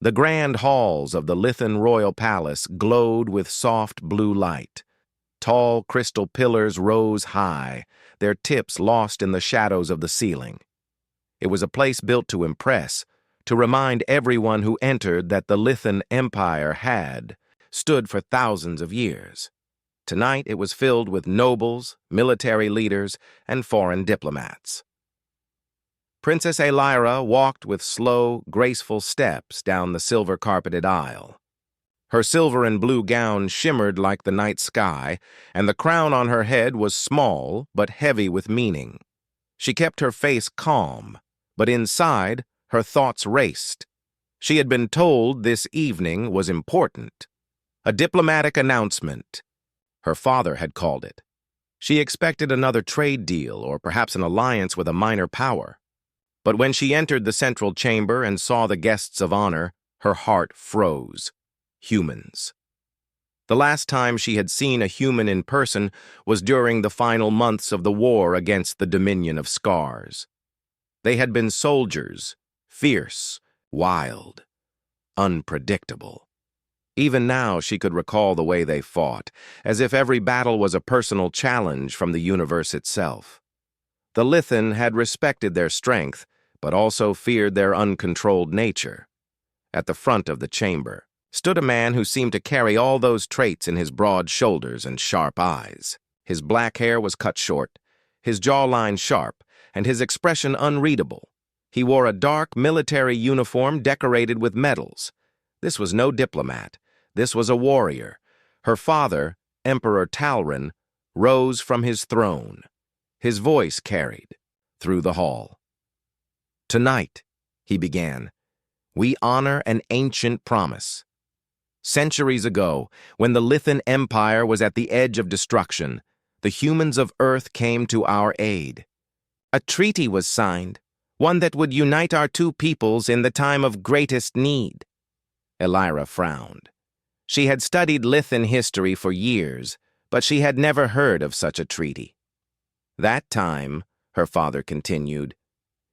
The grand halls of the Lithan royal palace glowed with soft blue light. Tall crystal pillars rose high, their tips lost in the shadows of the ceiling. It was a place built to impress, to remind everyone who entered that the Lithan Empire had stood for thousands of years. Tonight it was filled with nobles, military leaders, and foreign diplomats. Princess Elira walked with slow, graceful steps down the silver-carpeted aisle. Her silver and blue gown shimmered like the night sky, and the crown on her head was small but heavy with meaning. She kept her face calm, but inside, her thoughts raced. She had been told this evening was important. A diplomatic announcement. Her father had called it. She expected another trade deal or perhaps an alliance with a minor power. But when she entered the central chamber and saw the guests of honor, her heart froze. Humans. The last time she had seen a human in person was during the final months of the war against the Dominion of Scars. They had been soldiers, fierce, wild, unpredictable. Even now she could recall the way they fought, as if every battle was a personal challenge from the universe itself. The Lithan had respected their strength, but also feared their uncontrolled nature. At the front of the chamber stood a man who seemed to carry all those traits in his broad shoulders and sharp eyes. His black hair was cut short, his jawline sharp, and his expression unreadable. He wore a dark military uniform decorated with medals. This was no diplomat. This was a warrior. Her father, Emperor Talrin, rose from his throne. His voice carried through the hall. "Tonight," he began, "we honor an ancient promise. Centuries ago, when the Lithan Empire was at the edge of destruction, the humans of Earth came to our aid. A treaty was signed, one that would unite our two peoples in the time of greatest need." Elira frowned. She had studied Lithan history for years, but she had never heard of such a treaty. "That time," her father continued,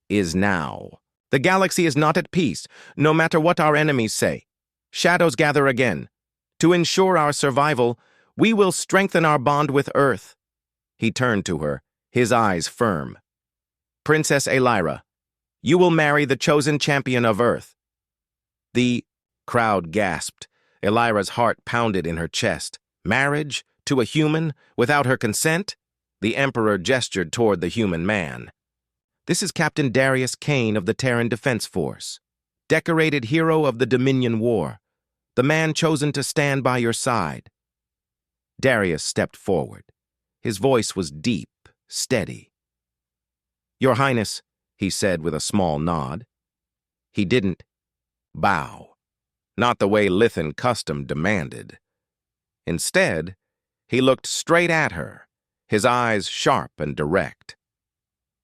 "is now. The galaxy is not at peace, no matter what our enemies say. Shadows gather again. To ensure our survival, we will strengthen our bond with Earth." He turned to her, his eyes firm. "Princess Elira, you will marry the chosen champion of Earth." The crowd gasped. Elira's heart pounded in her chest. Marriage? To a human? Without her consent? The Emperor gestured toward the human man. "This is Captain Darius Kane of the Terran Defense Force, decorated hero of the Dominion War, the man chosen to stand by your side." Darius stepped forward. His voice was deep, steady. "Your Highness," he said with a small nod. He didn't bow, not the way Lithan custom demanded. Instead, he looked straight at her, his eyes sharp and direct.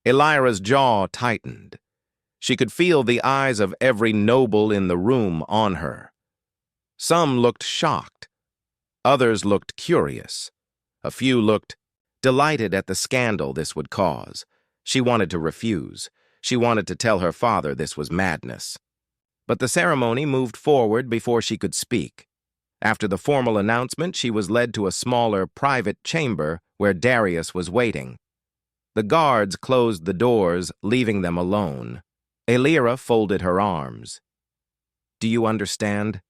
Elira's jaw tightened. She could feel the eyes of every noble in the room on her. Some looked shocked. Others looked curious. A few looked delighted at the scandal this would cause. She wanted to refuse. She wanted to tell her father this was madness. But the ceremony moved forward before she could speak. After the formal announcement, she was led to a smaller, private chamber where Darius was waiting. The guards closed the doors, leaving them alone. Elira folded her arms. "Do you understand?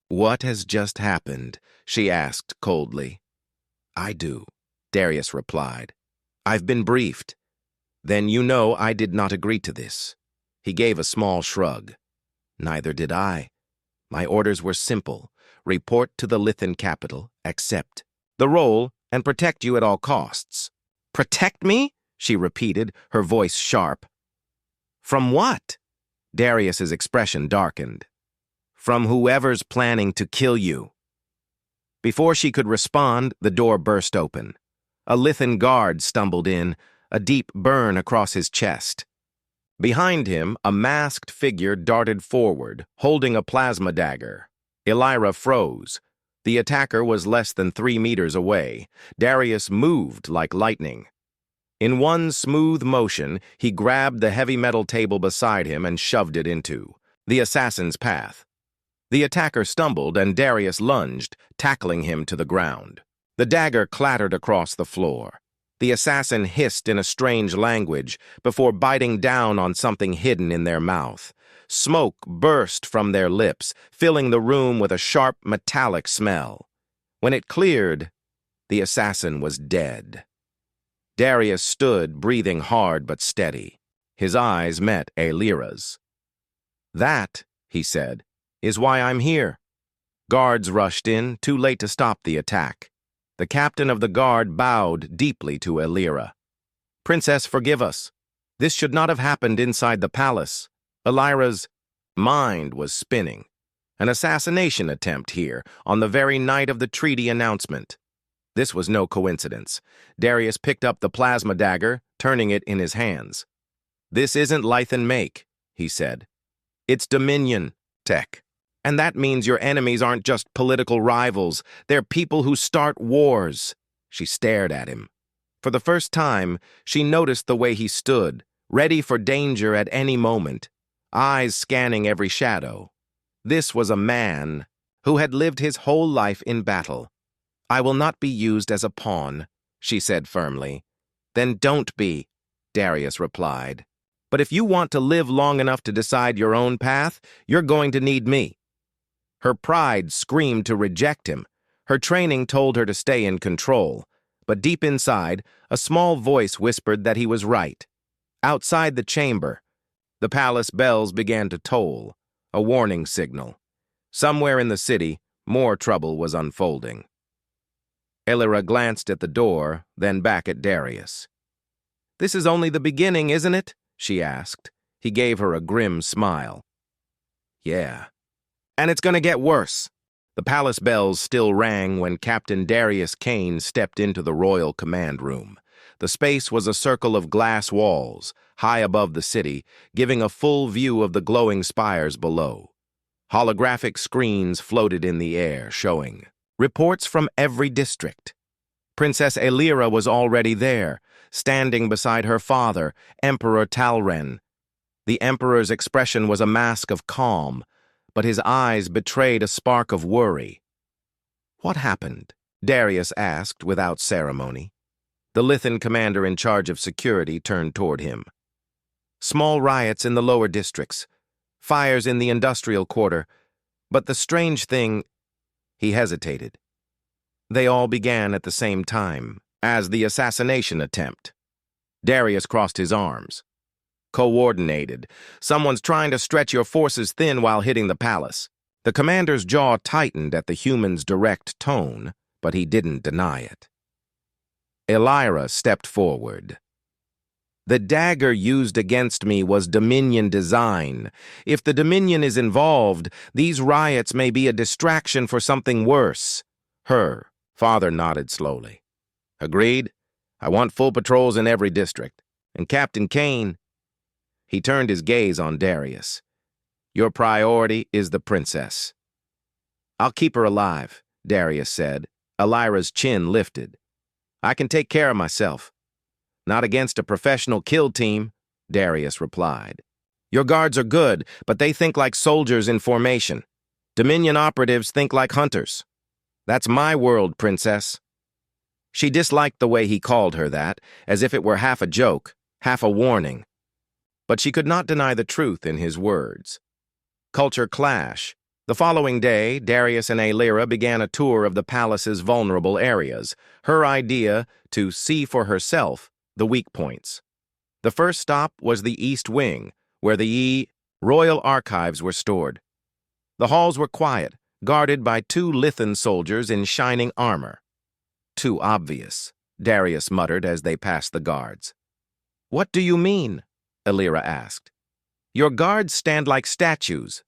What has just happened?" she asked coldly. "I do," Darius replied. "I've been briefed." "Then you know I did not agree to this." He gave a small shrug. "Neither did I. My orders were simple. Report to the Lithan capital, accept the role, and protect you at all costs." "Protect me?" she repeated, her voice sharp. "From what?" Darius's expression darkened. "From whoever's planning to kill you." Before she could respond, the door burst open. A Lithan guard stumbled in, a deep burn across his chest. Behind him, a masked figure darted forward, holding a plasma dagger. Elira froze. The attacker was less than 3 meters away. Darius moved like lightning. In one smooth motion, he grabbed the heavy metal table beside him and shoved it into the assassin's path. The attacker stumbled and Darius lunged, tackling him to the ground. The dagger clattered across the floor. The assassin hissed in a strange language before biting down on something hidden in their mouth. Smoke burst from their lips, filling the room with a sharp metallic smell. When it cleared, the assassin was dead. Darius stood, breathing hard but steady. His eyes met Aelira's. "That," he said, "is why I'm here." Guards rushed in, too late to stop the attack. The captain of the guard bowed deeply to Aelira. "Princess, forgive us. This should not have happened inside the palace." Aelira's mind was spinning. An assassination attempt here, on the very night of the treaty announcement. This was no coincidence. Darius picked up the plasma dagger, turning it in his hands. "This isn't Lythan make," he said. "It's Dominion tech. And that means your enemies aren't just political rivals. They're people who start wars." She stared at him. For the first time, she noticed the way he stood, ready for danger at any moment, eyes scanning every shadow. This was a man who had lived his whole life in battle. "I will not be used as a pawn," she said firmly. "Then don't be," Darius replied. "But if you want to live long enough to decide your own path, you're going to need me." Her pride screamed to reject him. Her training told her to stay in control. But deep inside, a small voice whispered that he was right. Outside the chamber, the palace bells began to toll, a warning signal. Somewhere in the city, more trouble was unfolding. Aelira glanced at the door, then back at Darius. "This is only the beginning, isn't it?" she asked. He gave her a grim smile. "Yeah. And it's gonna get worse." The palace bells still rang when Captain Darius Kane stepped into the royal command room. The space was a circle of glass walls, high above the city, giving a full view of the glowing spires below. Holographic screens floated in the air, showing reports from every district. Princess Aelira was already there, standing beside her father, Emperor Talren. The emperor's expression was a mask of calm, but his eyes betrayed a spark of worry. "What happened?" Darius asked without ceremony. The Lythan commander in charge of security turned toward him. "Small riots in the lower districts, fires in the industrial quarter, but the strange thing—" He hesitated. "They all began at the same time, as the assassination attempt." Darius crossed his arms. "Coordinated. Someone's trying to stretch your forces thin while hitting the palace." The commander's jaw tightened at the human's direct tone, but he didn't deny it. Aelira stepped forward. "The dagger used against me was Dominion design. If the Dominion is involved, these riots may be a distraction for something worse." Her father nodded slowly. "Agreed. I want full patrols in every district. And Captain Kane—" He turned his gaze on Darius. "Your priority is the princess." "I'll keep her alive," Darius said. Aelira's chin lifted. "I can take care of myself." "Not against a professional kill team," Darius replied. "Your guards are good, but they think like soldiers in formation. Dominion operatives think like hunters. That's my world, princess." She disliked the way he called her that, as if it were half a joke, half a warning. But she could not deny the truth in his words. Culture clash. The following day, Darius and Aelira began a tour of the palace's vulnerable areas, her idea to see for herself the weak points. The first stop was the East Wing, where the royal archives were stored. The halls were quiet, guarded by 2 Lythan soldiers in shining armor. "Too obvious," Darius muttered as they passed the guards. "What do you mean?" Aelira asked. "Your guards stand like statues.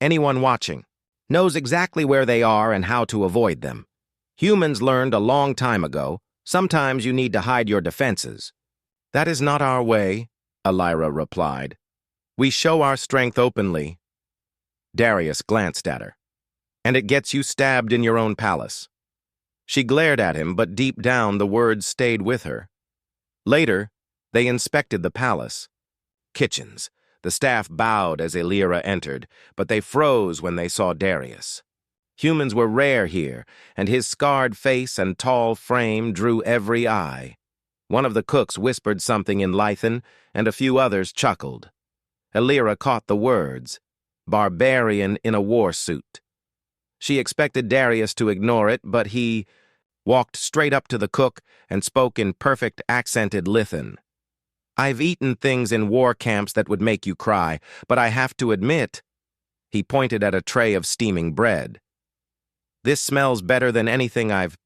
Anyone watching knows exactly where they are and how to avoid them. Humans learned a long time ago, sometimes you need to hide your defenses." "That is not our way," Aelira replied. "We show our strength openly." Darius glanced at her. "And it gets you stabbed in your own palace." She glared at him, but deep down the words stayed with her. Later, they inspected the palace. Kitchens, The staff bowed as Elira entered, but they froze when they saw Darius. Humans were rare here, and his scarred face and tall frame drew every eye. One of the cooks whispered something in Lythan, and a few others chuckled. Elira caught the words, "Barbarian in a war suit." She expected Darius to ignore it, but he walked straight up to the cook and spoke in perfect accented Lythan. "I've eaten things in war camps that would make you cry, but I have to admit," he pointed at a tray of steaming bread, "this smells better than anything I've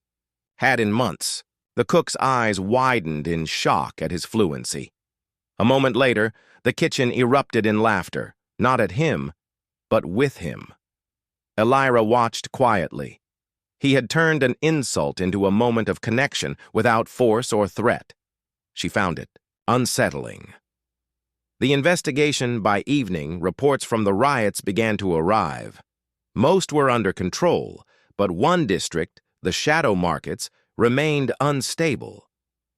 had in months." The cook's eyes widened in shock at his fluency. A moment later, the kitchen erupted in laughter, not at him, but with him. Elira watched quietly. He had turned an insult into a moment of connection without force or threat. She found it unsettling. The investigation by evening, reports from the riots began to arrive. Most were under control, but one district, the shadow markets, remained unstable.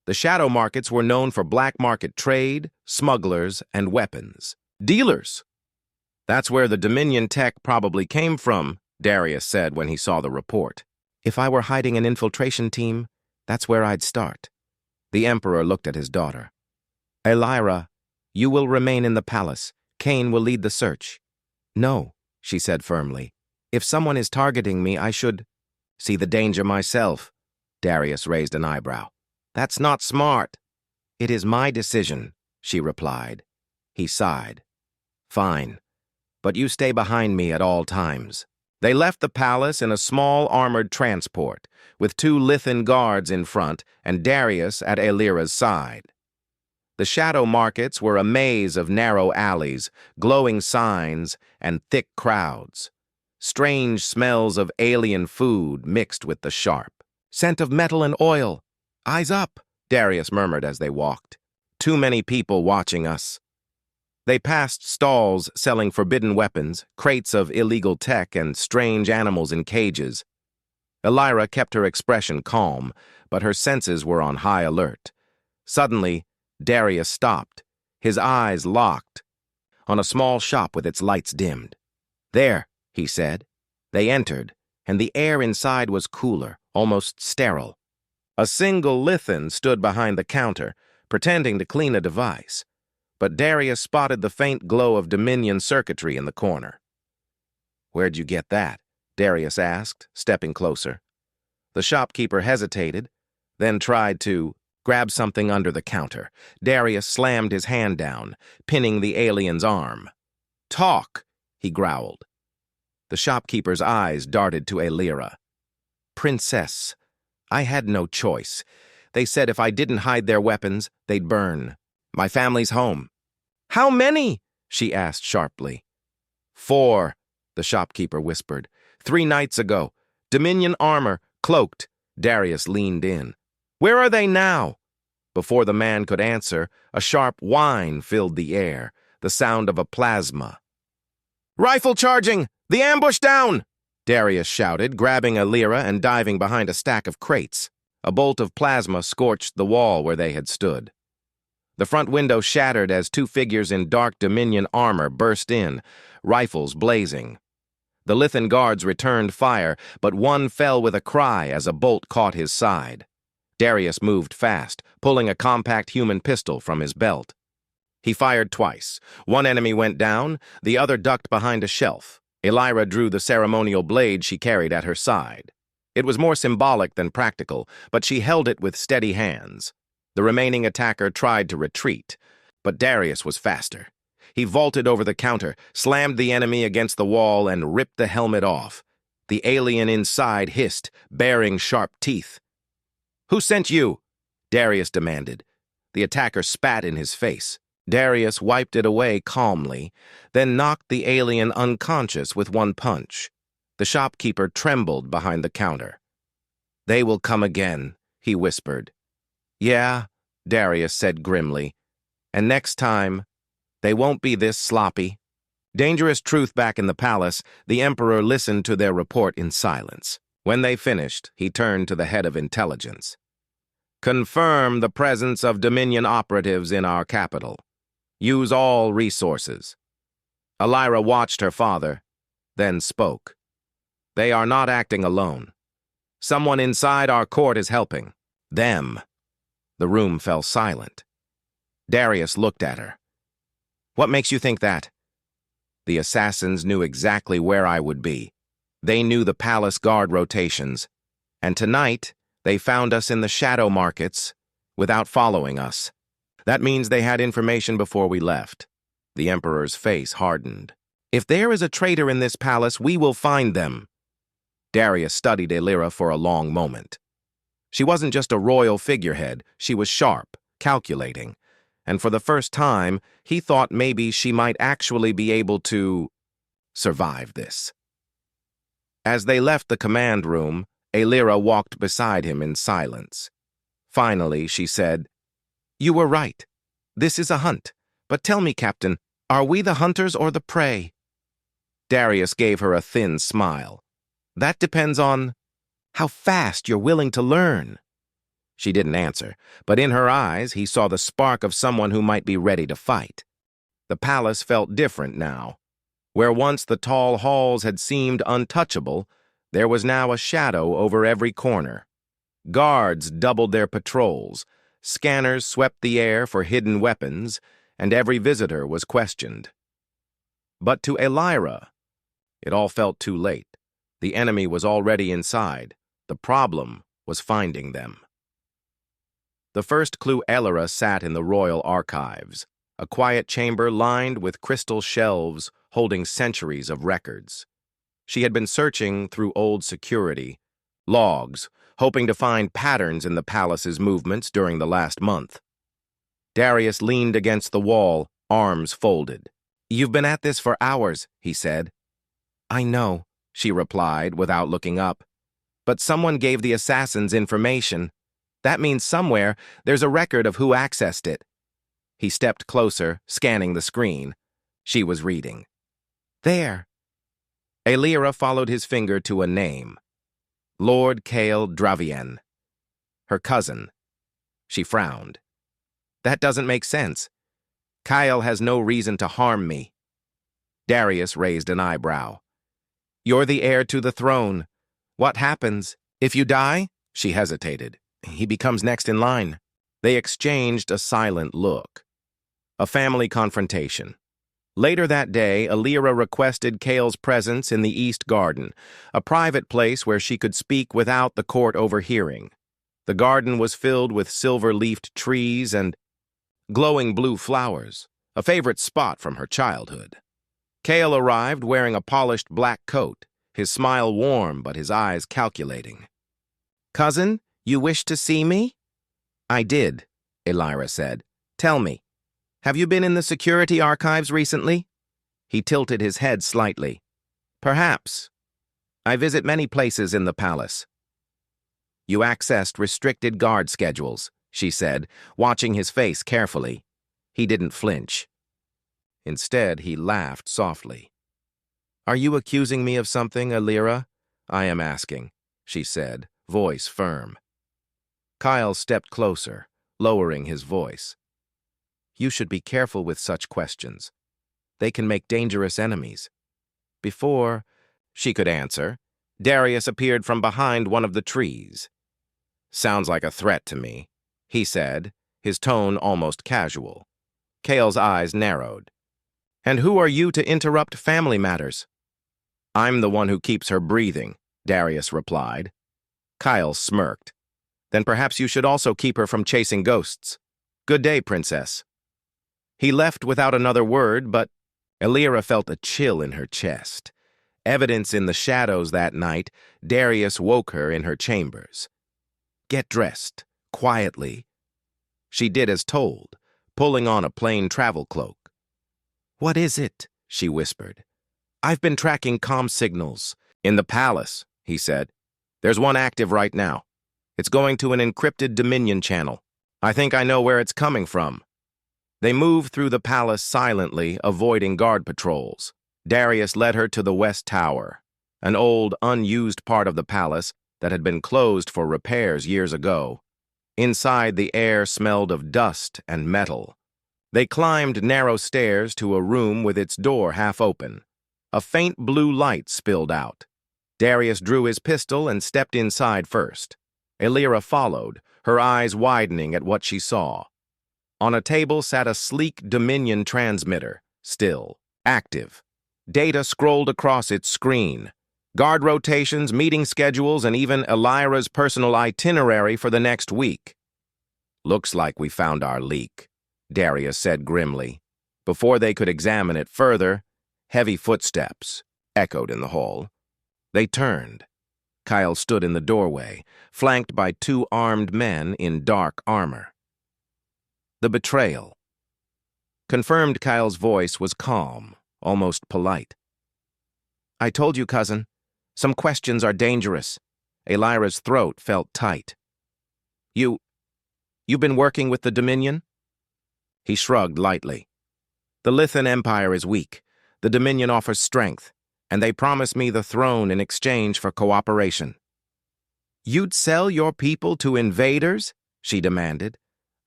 The shadow markets were known for black market trade, smugglers, and weapons. Dealers! "That's where the Dominion tech probably came from," Darius said when he saw the report. "If I were hiding an infiltration team, that's where I'd start." The Emperor looked at his daughter. "Elira, you will remain in the palace. Cain will lead the search." "No," she said firmly. "If someone is targeting me, I should see the danger myself." Darius raised an eyebrow. "That's not smart." "It is my decision," she replied. He sighed. "Fine, but you stay behind me at all times." They left the palace in a small armored transport, with 2 Lythan guards in front and Darius at Elira's side. The shadow markets were a maze of narrow alleys, glowing signs, and thick crowds. Strange smells of alien food mixed with the sharp scent of metal and oil. "Eyes up," Darius murmured as they walked. "Too many people watching us." They passed stalls selling forbidden weapons, crates of illegal tech, and strange animals in cages. Elira kept her expression calm, but her senses were on high alert. Suddenly, Darius stopped, his eyes locked, on a small shop with its lights dimmed. "There," he said. They entered, and the air inside was cooler, almost sterile. A single Lythan stood behind the counter, pretending to clean a device, but Darius spotted the faint glow of Dominion circuitry in the corner. "Where'd you get that?" Darius asked, stepping closer. The shopkeeper hesitated, then tried to grab something under the counter. Darius slammed his hand down, pinning the alien's arm. "Talk," he growled. The shopkeeper's eyes darted to Elira. "Princess, I had no choice. They said if I didn't hide their weapons, they'd burn. My family's home." "How many?" she asked sharply. "4, the shopkeeper whispered. 3 nights ago. Dominion armor, cloaked." Darius leaned in. "Where are they now?" Before the man could answer, a sharp whine filled the air, the sound of a plasma. "Rifle charging! The ambush down!" Darius shouted, grabbing Elira and diving behind a stack of crates. A bolt of plasma scorched the wall where they had stood. The front window shattered as 2 figures in dark Dominion armor burst in, rifles blazing. The Lythan guards returned fire, but one fell with a cry as a bolt caught his side. Darius moved fast, pulling a compact human pistol from his belt. He fired twice. One enemy went down, the other ducked behind a shelf. Elira drew the ceremonial blade she carried at her side. It was more symbolic than practical, but she held it with steady hands. The remaining attacker tried to retreat, but Darius was faster. He vaulted over the counter, slammed the enemy against the wall, and ripped the helmet off. The alien inside hissed, baring sharp teeth. "Who sent you?" Darius demanded. The attacker spat in his face. Darius wiped it away calmly, then knocked the alien unconscious with one punch. The shopkeeper trembled behind the counter. "They will come again," he whispered. "Yeah," Darius said grimly. "And next time, they won't be this sloppy." Dangerous truth back in the palace, the Emperor listened to their report in silence. When they finished, he turned to the head of intelligence. "Confirm the presence of Dominion operatives in our capital." Use all resources. Elira watched her father, then spoke. They are not acting alone. Someone inside our court is helping. Them. The room fell silent. Darius looked at her. What makes you think that? The assassins knew exactly where I would be. They knew the palace guard rotations. And tonight, they found us in the shadow markets without following us. That means they had information before we left. The Emperor's face hardened. If there is a traitor in this palace, we will find them. Darius studied Elira for a long moment. She wasn't just a royal figurehead, she was sharp, calculating, and for the first time, he thought maybe she might actually be able to survive this. As they left the command room, Elira walked beside him in silence. Finally, she said, You were right. This is a hunt. But tell me, Captain, are we the hunters or the prey? Darius gave her a thin smile. That depends on how fast you're willing to learn. She didn't answer, but in her eyes he saw the spark of someone who might be ready to fight. The palace felt different now. Where once the tall halls had seemed untouchable, there was now a shadow over every corner. Guards doubled their patrols, scanners swept the air for hidden weapons, and every visitor was questioned. But to Elira, it all felt too late. The enemy was already inside. The problem was finding them. The first clue Elira sat in the royal archives, a quiet chamber lined with crystal shelves holding centuries of records. She had been searching through old security, logs, hoping to find patterns in the palace's movements during the last month. Darius leaned against the wall, arms folded. You've been at this for hours, he said. I know, she replied without looking up. But someone gave the assassins information. That means somewhere there's a record of who accessed it. He stepped closer, scanning the screen. She was reading. There. Elira followed his finger to a name. Lord Kale Dravien. Her cousin. She frowned. That doesn't make sense. Kyle has no reason to harm me. Darius raised an eyebrow. You're the heir to the throne. What happens? If you die? She hesitated. He becomes next in line. They exchanged a silent look. A family confrontation. Later that day, Elira requested Kale's presence in the East Garden, a private place where she could speak without the court overhearing. The garden was filled with silver-leafed trees and glowing blue flowers, a favorite spot from her childhood. Kale arrived wearing a polished black coat, his smile warm but his eyes calculating. Cousin, you wish to see me? I did, Elira said. Tell me, have you been in the security archives recently? He tilted his head slightly. Perhaps. I visit many places in the palace. You accessed restricted guard schedules, she said, watching his face carefully. He didn't flinch. Instead, he laughed softly. Are you accusing me of something, Elira? I am asking, she said, voice firm. Kyle stepped closer, lowering his voice. You should be careful with such questions. They can make dangerous enemies. Before she could answer, Darius appeared from behind one of the trees. Sounds like a threat to me, he said, his tone almost casual. Kale's eyes narrowed. And who are you to interrupt family matters? I'm the one who keeps her breathing, Darius replied. Kyle smirked. Then perhaps you should also keep her from chasing ghosts. Good day, princess. He left without another word, but Elira felt a chill in her chest. Evidence in the shadows that night, Darius woke her in her chambers. Get dressed, quietly. She did as told, pulling on a plain travel cloak. What is it? She whispered. I've been tracking comm signals. In the palace, he said. There's one active right now. It's going to an encrypted Dominion channel. I think I know where it's coming from. They moved through the palace silently, avoiding guard patrols. Darius led her to the West Tower, an old, unused part of the palace that had been closed for repairs years ago. Inside, the air smelled of dust and metal. They climbed narrow stairs to a room with its door half open. A faint blue light spilled out. Darius drew his pistol and stepped inside first. Elira followed, her eyes widening at what she saw. On a table sat a sleek Dominion transmitter, still, active. Data scrolled across its screen. Guard rotations, meeting schedules, and even Elira's personal itinerary for the next week. "Looks like we found our leak," Darius said grimly. Before they could examine it further, heavy footsteps echoed in the hall. They turned. Kyle stood in the doorway, flanked by two armed men in dark armor. The betrayal. Confirmed Kyle's voice was calm, almost polite. "I told you, cousin. Some questions are dangerous." Elira's throat felt tight. You've been working with the Dominion?" He shrugged lightly. "The Lithan Empire is weak. The Dominion offers strength, and they promise me the throne in exchange for cooperation." "You'd sell your people to invaders?" she demanded.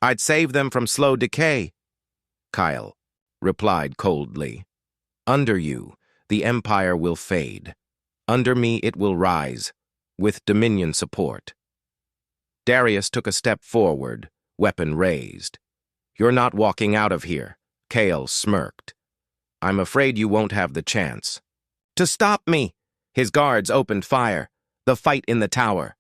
"I'd save them from slow decay." Kyle replied coldly. "Under you, the Empire will fade. Under me, it will rise, with Dominion support." Darius took a step forward, weapon raised. "You're not walking out of here," Kale smirked. "I'm afraid you won't have the chance." "To stop me!" His guards opened fire. The fight in the tower.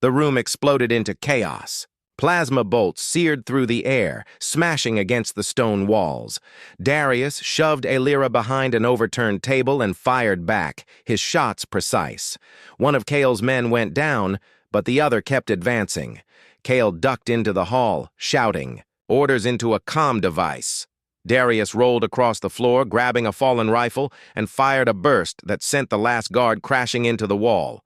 The room exploded into chaos. Plasma bolts seared through the air, smashing against the stone walls. Darius shoved Elira behind an overturned table and fired back, his shots precise. One of Kale's men went down, but the other kept advancing. Kale ducked into the hall, shouting, orders into a comm device. Darius rolled across the floor, grabbing a fallen rifle, and fired a burst that sent the last guard crashing into the wall.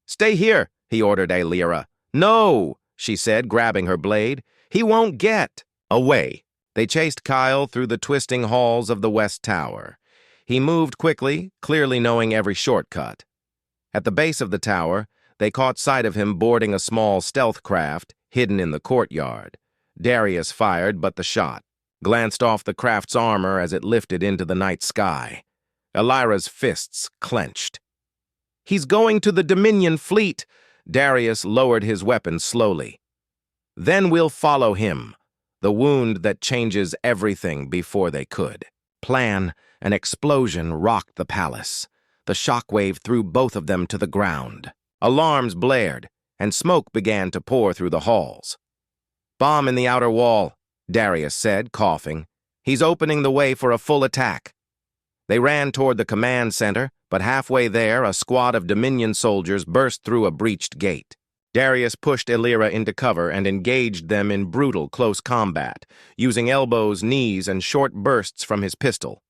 "Stay here," he ordered Elira. "No," she said, grabbing her blade. "He won't get." Away. They chased Kyle through the twisting halls of the West Tower. He moved quickly, clearly knowing every shortcut. At the base of the tower, they caught sight of him boarding a small stealth craft hidden in the courtyard. Darius fired, but the shot glanced off the craft's armor as it lifted into the night sky. Elira's fists clenched. "He's going to the Dominion fleet." Darius lowered his weapon slowly. "Then we'll follow him." The wound that changes everything before they could. An explosion rocked the palace. The shockwave threw both of them to the ground. Alarms blared, and smoke began to pour through the halls. "Bomb in the outer wall," Darius said, coughing. "He's opening the way for a full attack." They ran toward the command center, but halfway there, a squad of Dominion soldiers burst through a breached gate. Darius pushed Elira into cover and engaged them in brutal close combat, using elbows, knees, and short bursts from his pistol.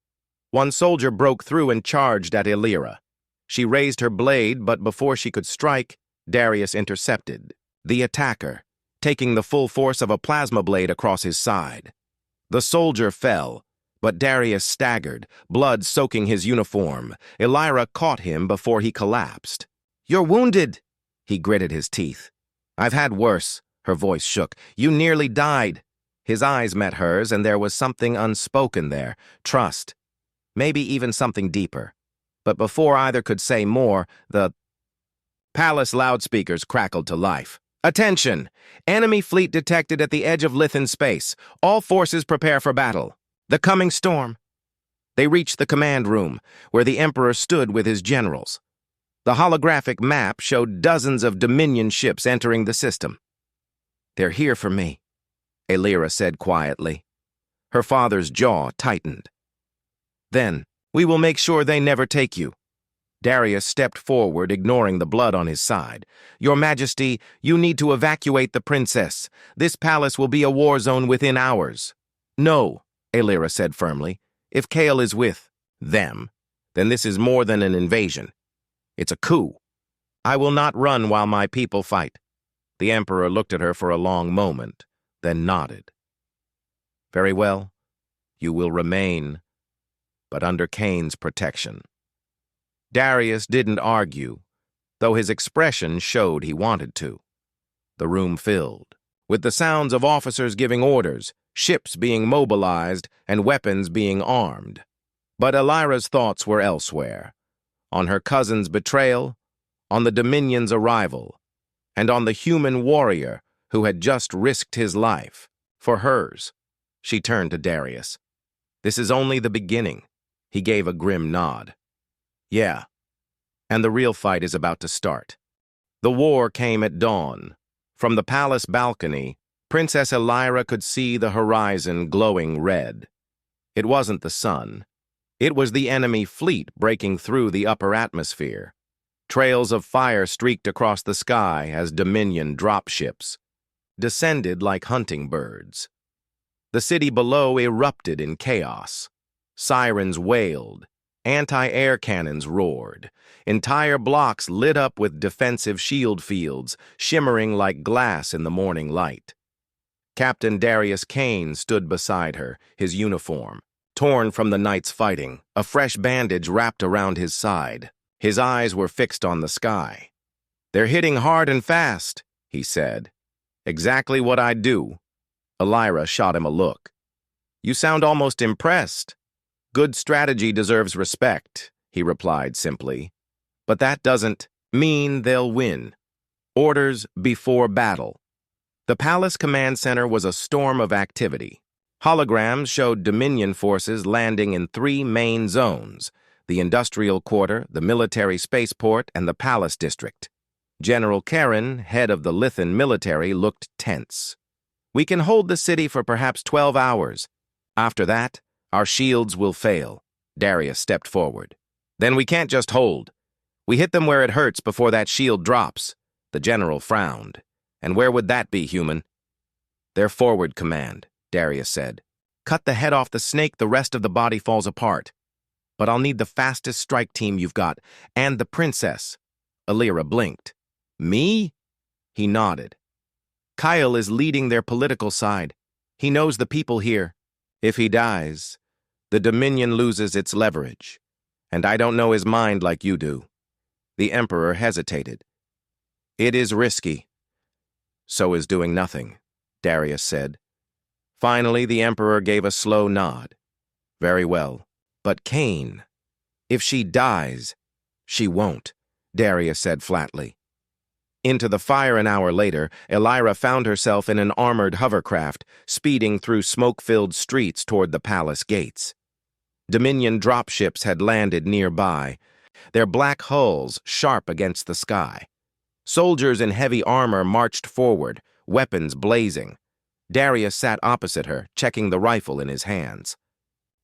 One soldier broke through and charged at Elira. She raised her blade, but before she could strike, Darius intercepted the attacker, taking the full force of a plasma blade across his side. The soldier fell, but Darius staggered, blood soaking his uniform. Elira caught him before he collapsed. "You're wounded," he gritted his teeth. "I've had worse," her voice shook. "You nearly died." His eyes met hers, and there was something unspoken there, trust, maybe even something deeper. But before either could say more, the palace loudspeakers crackled to life. "Attention! Enemy fleet detected at the edge of Lithan space. All forces prepare for battle. The coming storm." They reached the command room, where the Emperor stood with his generals. The holographic map showed dozens of Dominion ships entering the system. "They're here for me," Elira said quietly. Her father's jaw tightened. "Then, we will make sure they never take you." Darius stepped forward, ignoring the blood on his side. "Your Majesty, you need to evacuate the princess. This palace will be a war zone within hours." "No," Elira said firmly. "If Kale is with them, then this is more than an invasion. It's a coup. I will not run while my people fight." The Emperor looked at her for a long moment, then nodded. "Very well. You will remain, but under Kane's protection." Darius didn't argue, though his expression showed he wanted to. The room filled, with the sounds of officers giving orders, ships being mobilized and weapons being armed. But Elira's thoughts were elsewhere, on her cousin's betrayal, on the Dominion's arrival, and on the human warrior who had just risked his life for hers. She turned to Darius. "This is only the beginning." He gave a grim nod. "Yeah, and the real fight is about to start." The war came at dawn. From the palace balcony, Princess Elira could see the horizon glowing red. It wasn't the sun. It was the enemy fleet breaking through the upper atmosphere. Trails of fire streaked across the sky as Dominion dropships descended like hunting birds. The city below erupted in chaos. Sirens wailed. Anti-air cannons roared. Entire blocks lit up with defensive shield fields, shimmering like glass in the morning light. Captain Darius Kane stood beside her, his uniform torn from the night's fighting, a fresh bandage wrapped around his side. His eyes were fixed on the sky. "They're hitting hard and fast," he said. "Exactly what I'd do." Elira shot him a look. "You sound almost impressed." "Good strategy deserves respect," he replied simply. "But that doesn't mean they'll win." Orders before battle. The palace command center was a storm of activity. Holograms showed Dominion forces landing in 3 main zones: the industrial quarter, the military spaceport, and the palace district. General Karen, head of the Lithan military, looked tense. "We can hold the city for perhaps 12 hours. After that, our shields will fail." Darius stepped forward. "Then we can't just hold. We hit them where it hurts before that shield drops." The general frowned. "And where would that be, human?" "Their forward command," Darius said. "Cut the head off the snake, the rest of the body falls apart. But I'll need the fastest strike team you've got, and the princess." Elira blinked. "Me?" He nodded. "Kyle is leading their political side. He knows the people here. If he dies, the Dominion loses its leverage, and I don't know his mind like you do." The Emperor hesitated. "It is risky." "So is doing nothing," Darius said. Finally, the Emperor gave a slow nod. "Very well. But Kane, if she dies..." "She won't," Darius said flatly. Into the fire an hour later, Elira found herself in an armored hovercraft, speeding through smoke-filled streets toward the palace gates. Dominion dropships had landed nearby, their black hulls sharp against the sky. Soldiers in heavy armor marched forward, weapons blazing. Darius sat opposite her, checking the rifle in his hands.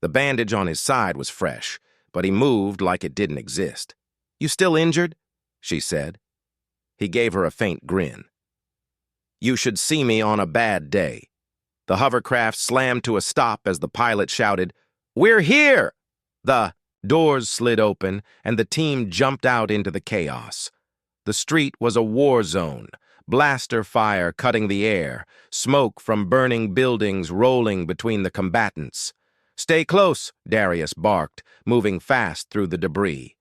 The bandage on his side was fresh, but he moved like it didn't exist. "You still injured?" she said. He gave her a faint grin. "You should see me on a bad day." The hovercraft slammed to a stop as the pilot shouted, "We're here!" The doors slid open, and the team jumped out into the chaos. The street was a war zone, blaster fire cutting the air, smoke from burning buildings rolling between the combatants. "Stay close," Darius barked, moving fast through the debris.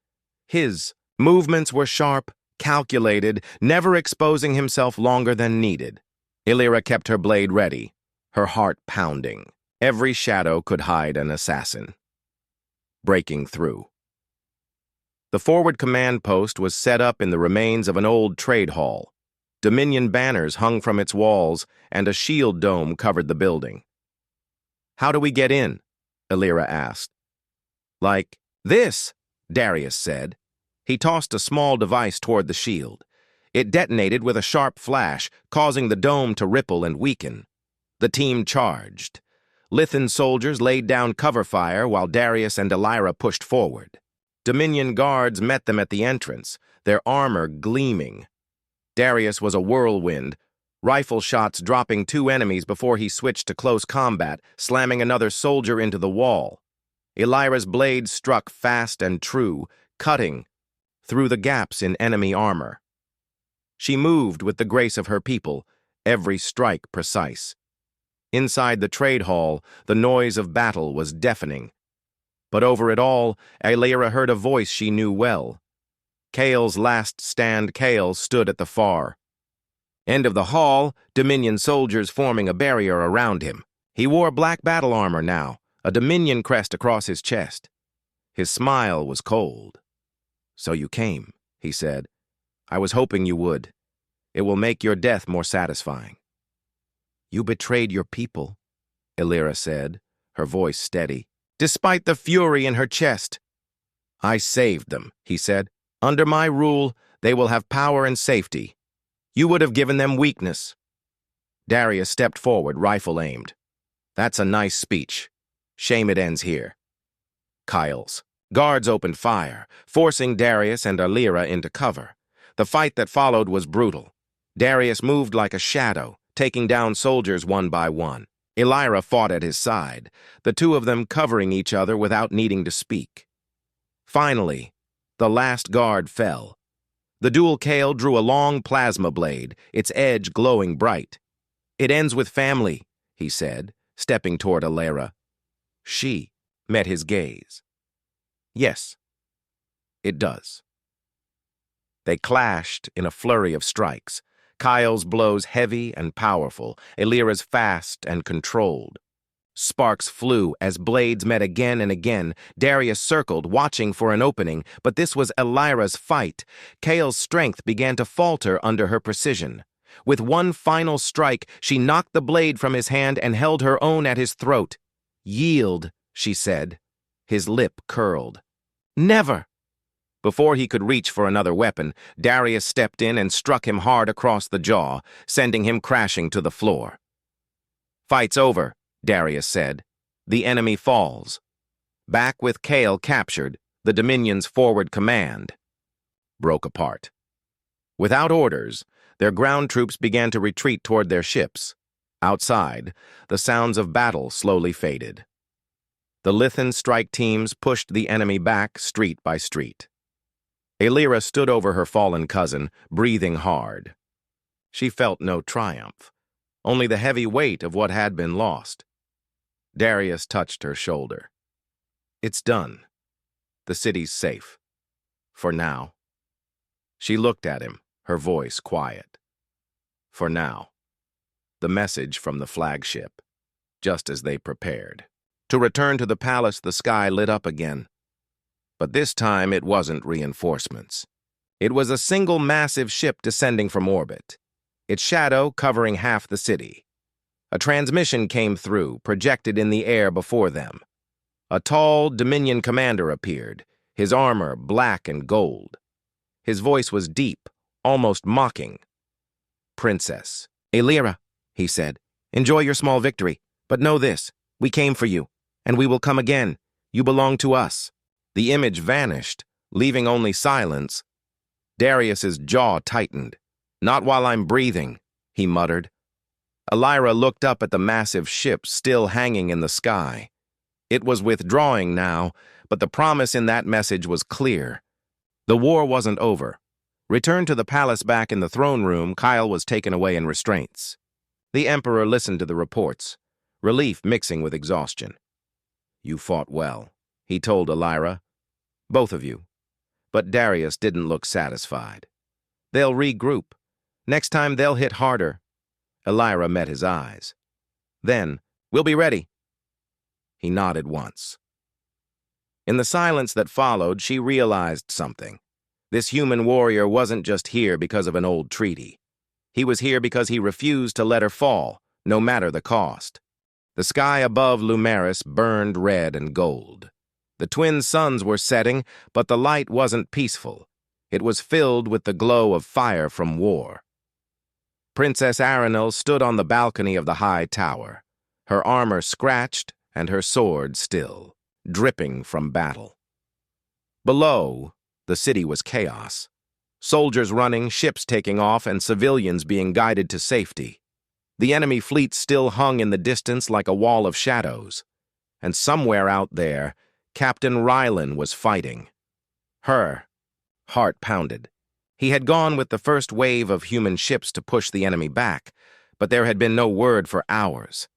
His movements were sharp, calculated, never exposing himself longer than needed. Elira kept her blade ready, her heart pounding. Every shadow could hide an assassin. Breaking through. The forward command post was set up in the remains of an old trade hall. Dominion banners hung from its walls, and a shield dome covered the building. "How do we get in?" Elira asked. "Like this," Darius said. He tossed a small device toward the shield. It detonated with a sharp flash, causing the dome to ripple and weaken. The team charged. Lithan soldiers laid down cover fire while Darius and Elira pushed forward. Dominion guards met them at the entrance, their armor gleaming. Darius was a whirlwind, rifle shots dropping 2 enemies before he switched to close combat, slamming another soldier into the wall. Elira's blade struck fast and true, cutting through the gaps in enemy armor. She moved with the grace of her people, every strike precise. Inside the trade hall, the noise of battle was deafening. But over it all, Elira heard a voice she knew well. Kale's last stand. Kale stood at the far end of the hall, Dominion soldiers forming a barrier around him. He wore black battle armor now, a Dominion crest across his chest. His smile was cold. "So you came," he said. "I was hoping you would. It will make your death more satisfying." "You betrayed your people," Illyra said, her voice steady, despite the fury in her chest. "I saved them," he said. "Under my rule, they will have power and safety. You would have given them weakness." Darius stepped forward, rifle aimed. "That's a nice speech. Shame it ends here." Kyle's. Guards opened fire, forcing Darius and Illyra into cover. The fight that followed was brutal. Darius moved like a shadow, taking down soldiers one by one. Illyra fought at his side, the two of them covering each other without needing to speak. Finally, the last guard fell. The dual Kale drew a long plasma blade, its edge glowing bright. "It ends with family," he said, stepping toward Illyra. She met his gaze. "Yes, it does." They clashed in a flurry of strikes. Kyle's blows heavy and powerful, Illyra's fast and controlled. Sparks flew as blades met again and again. Darius circled, watching for an opening, but this was Illyra's fight. Kale's strength began to falter under her precision. With one final strike, she knocked the blade from his hand and held her own at his throat. "Yield," she said. His lip curled. "Never!" Before he could reach for another weapon, Darius stepped in and struck him hard across the jaw, sending him crashing to the floor. "Fight's over," Darius said. "The enemy falls." Back with Kale captured, the Dominion's forward command broke apart. Without orders, their ground troops began to retreat toward their ships. Outside, the sounds of battle slowly faded. The Lithan strike teams pushed the enemy back street by street. Illyra stood over her fallen cousin, breathing hard. She felt no triumph, only the heavy weight of what had been lost. Darius touched her shoulder. "It's done. The city's safe. For now." She looked at him, her voice quiet. "For now." The message from the flagship, just as they prepared. To return to the palace, the sky lit up again. But this time it wasn't reinforcements. It was a single massive ship descending from orbit, its shadow covering half the city. A transmission came through, projected in the air before them. A tall Dominion commander appeared, his armor black and gold. His voice was deep, almost mocking. "Princess." "Illyra," he said, "enjoy your small victory, but know this, we came for you, and we will come again. You belong to us." The image vanished, leaving only silence. Darius's jaw tightened. "Not while I'm breathing," he muttered. Illyra looked up at the massive ship still hanging in the sky. It was withdrawing now, but the promise in that message was clear. The war wasn't over. Returned to the palace back in the throne room, Kyle was taken away in restraints. The Emperor listened to the reports, relief mixing with exhaustion. "You fought well," he told Illyra. "Both of you." But Darius didn't look satisfied. "They'll regroup. Next time they'll hit harder." Illyra met his eyes. Then, "We'll be ready." He nodded once. In the silence that followed, she realized something. This human warrior wasn't just here because of an old treaty. He was here because he refused to let her fall, no matter the cost. The sky above Lumeris burned red and gold. The twin suns were setting, but the light wasn't peaceful. It was filled with the glow of fire from war. Princess Aranel stood on the balcony of the high tower, her armor scratched and her sword still, dripping from battle. Below, the city was chaos. Soldiers running, ships taking off, and civilians being guided to safety. The enemy fleet still hung in the distance like a wall of shadows. And somewhere out there, Captain Rylan was fighting. Her heart pounded. He had gone with the first wave of human ships to push the enemy back, but there had been no word for hours.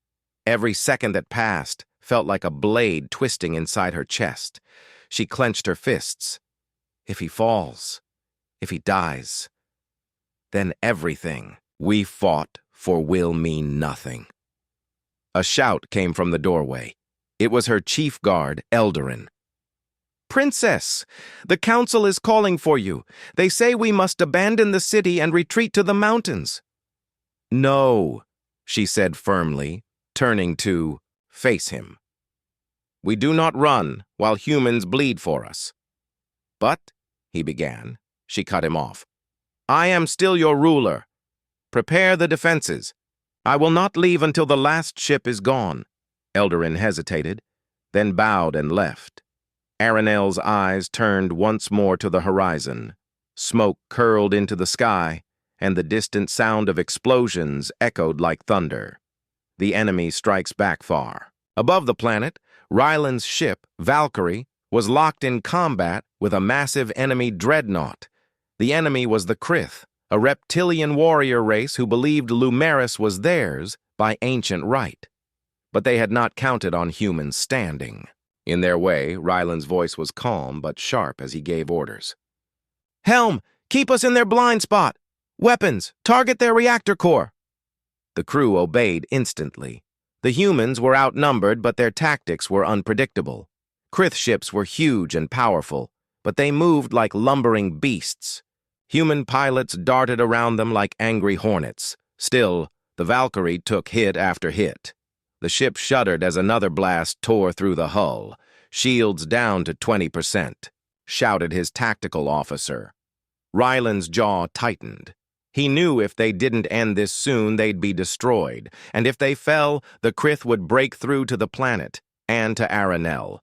Every second that passed felt like a blade twisting inside her chest. She clenched her fists. If he falls, if he dies, then everything we fought for will mean nothing. A shout came from the doorway. It was her chief guard, Eldarin. "Princess, the council is calling for you. They say we must abandon the city and retreat to the mountains." "No," she said firmly, turning to face him. "We do not run while humans bleed for us." "But," he began. She cut him off. "I am still your ruler. Prepare the defenses. I will not leave until the last ship is gone." Eldarin hesitated, then bowed and left. Aranel's eyes turned once more to the horizon. Smoke curled into the sky, and the distant sound of explosions echoed like thunder. The enemy strikes back far. Above the planet, Ryland's ship, Valkyrie, was locked in combat with a massive enemy dreadnought. The enemy was the Krith, a reptilian warrior race who believed Lumeris was theirs by ancient right. But they had not counted on humans standing. In their way, Ryland's voice was calm but sharp as he gave orders. "Helm, keep us in their blind spot! Weapons, target their reactor core!" The crew obeyed instantly. The humans were outnumbered, but their tactics were unpredictable. Krith ships were huge and powerful, but they moved like lumbering beasts. Human pilots darted around them like angry hornets. Still, the Valkyrie took hit after hit. The ship shuddered as another blast tore through the hull. "Shields down to 20%, shouted his tactical officer. Ryland's jaw tightened. He knew if they didn't end this soon, they'd be destroyed, and if they fell, the Krith would break through to the planet, and to Aranel.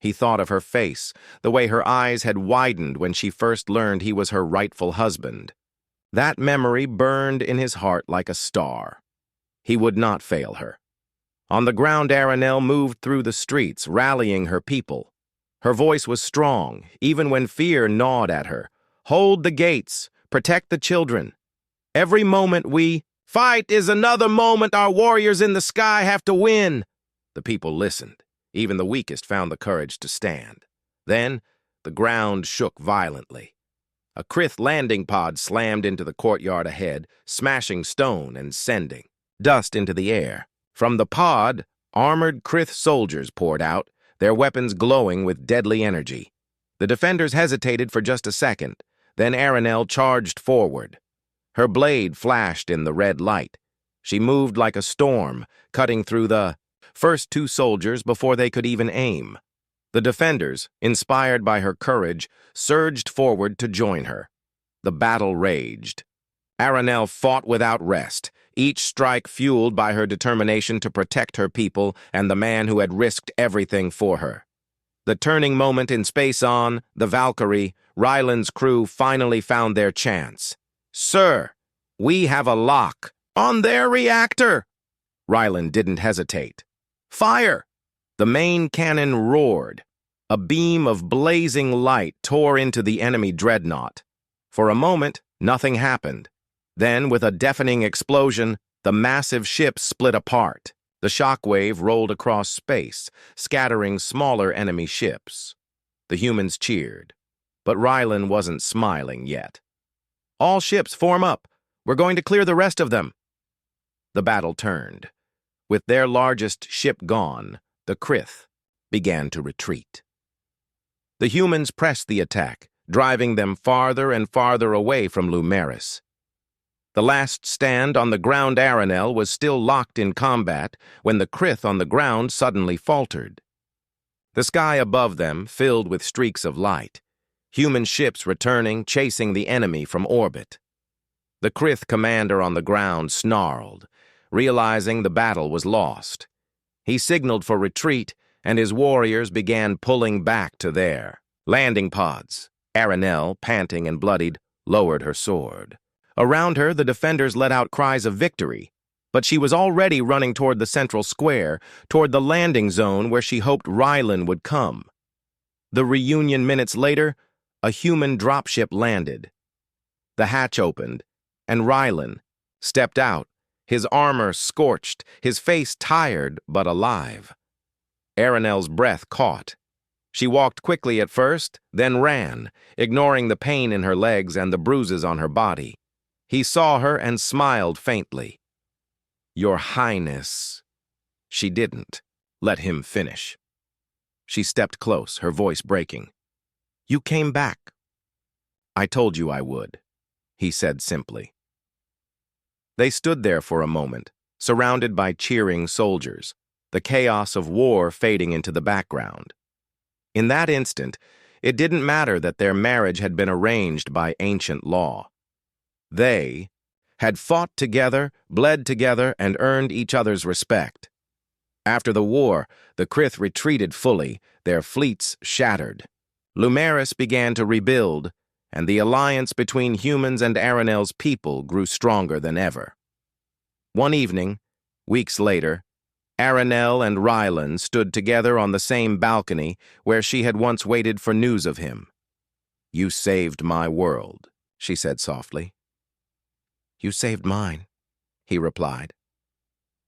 He thought of her face, the way her eyes had widened when she first learned he was her rightful husband. That memory burned in his heart like a star. He would not fail her. On the ground, Aranel moved through the streets, rallying her people. Her voice was strong, even when fear gnawed at her. "Hold the gates. Protect the children. Every moment we fight is another moment our warriors in the sky have to win." The people listened. Even the weakest found the courage to stand. Then, the ground shook violently. A Krith landing pod slammed into the courtyard ahead, smashing stone and sending dust into the air. From the pod, armored Krith soldiers poured out, their weapons glowing with deadly energy. The defenders hesitated for just a second, then Aranel charged forward. Her blade flashed in the red light. She moved like a storm, cutting through the first two soldiers before they could even aim. The defenders, inspired by her courage, surged forward to join her. The battle raged. Aranel fought without rest, each strike fueled by her determination to protect her people and the man who had risked everything for her. The turning moment in space on, the Valkyrie, Ryland's crew finally found their chance. "Sir, we have a lock on their reactor!" Ryland didn't hesitate. "Fire!" The main cannon roared. A beam of blazing light tore into the enemy dreadnought. For a moment, nothing happened. Then, with a deafening explosion, the massive ship split apart. The shockwave rolled across space, scattering smaller enemy ships. The humans cheered, but Ryland wasn't smiling yet. "All ships form up. We're going to clear the rest of them." The battle turned. With their largest ship gone, the Krith began to retreat. The humans pressed the attack, driving them farther and farther away from Lumeris. The last stand on the ground, Aranel, was still locked in combat when the Krith on the ground suddenly faltered. The sky above them filled with streaks of light, human ships returning, chasing the enemy from orbit. The Krith commander on the ground snarled, realizing the battle was lost. He signaled for retreat, and his warriors began pulling back to their landing pods. Aranel, panting and bloodied, lowered her sword. Around her, the defenders let out cries of victory, but she was already running toward the central square, toward the landing zone where she hoped Ryland would come. The reunion minutes later, a human dropship landed. The hatch opened, and Ryland stepped out, his armor scorched, his face tired but alive. Aranel's breath caught. She walked quickly at first, then ran, ignoring the pain in her legs and the bruises on her body. He saw her and smiled faintly. "Your Highness," She didn't. Let him finish. She stepped close, her voice breaking. You came back. I told you I would, he said simply. They stood there for a moment, surrounded by cheering soldiers, the chaos of war fading into the background. In that instant, it didn't matter that their marriage had been arranged by ancient law. They had fought together, bled together, and earned each other's respect. After the war, the Krith retreated fully, their fleets shattered. Lumeris began to rebuild, and the alliance between humans and Aranel's people grew stronger than ever. One evening, weeks later, Aranel and Rylan stood together on the same balcony where she had once waited for news of him. You saved my world, she said softly. You saved mine, he replied.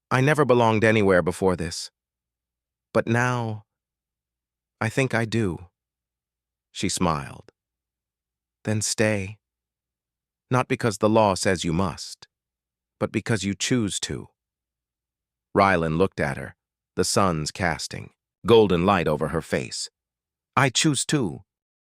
I never belonged anywhere before this. But now, I think I do. She smiled. Then stay. Not because the law says you must, but because you choose to. Rylan looked at her, the sun's casting, golden light over her face. I choose too,